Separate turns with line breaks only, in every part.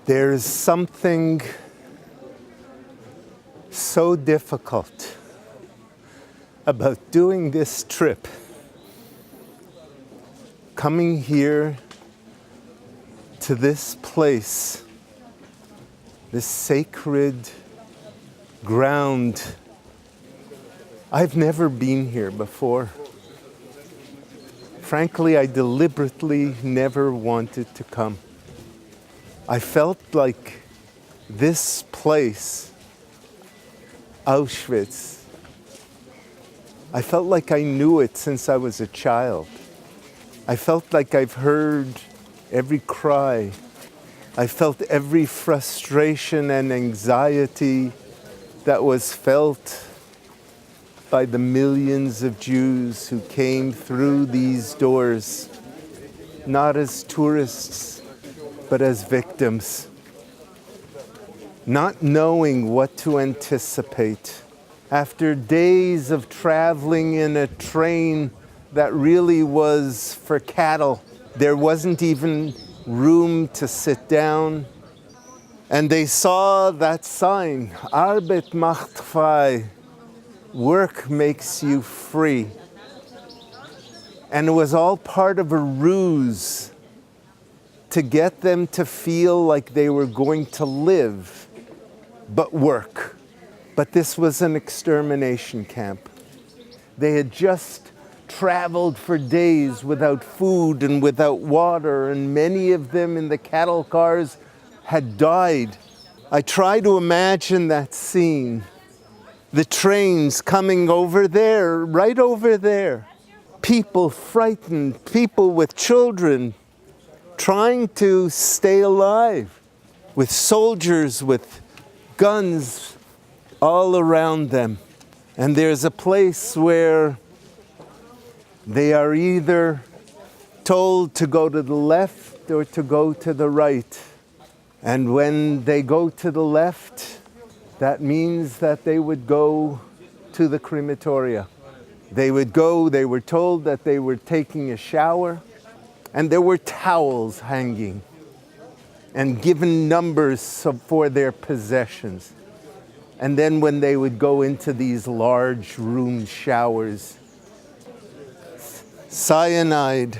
There's something so difficult about doing this trip, coming here to this place, this sacred ground. I've never been here before. Frankly, I deliberately never wanted to come. I felt like this place, Auschwitz, I felt like I knew it since I was a child. I felt like I've heard every cry. I felt every frustration and anxiety that was felt by the millions of Jews who came through these doors, not as tourists, but as victims, not knowing what to anticipate. After days of traveling in a train that really was for cattle, there wasn't even room to sit down. And they saw that sign, Arbeit macht frei, work makes you free. And it was all part of a ruse to get them to feel like they were going to live, but work. But this was an extermination camp. They had just traveled for days without food and without water, and many of them in the cattle cars had died. I try to imagine that scene. The trains coming over there, right over there. People frightened, people with children, trying to stay alive, with soldiers with guns all around them. And there's a place where they are either told to go to the left or to go to the right. And when they go to the left, that means that they would go to the crematoria. They would go, they were told that they were taking a shower, and there were towels hanging and given numbers for their possessions. And then when they would go into these large room showers, cyanide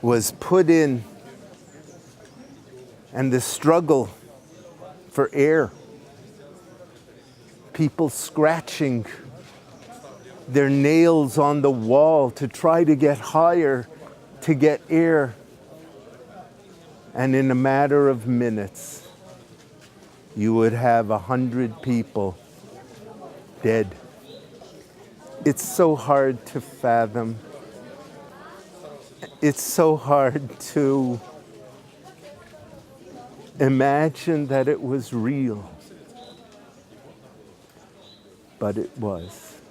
was put in, and the struggle for air, people scratching their nails on the wall to try to get higher, to get air. And in a matter of minutes, you would have 100 people dead. It's so hard to fathom. It's so hard to imagine that it was real. But it was.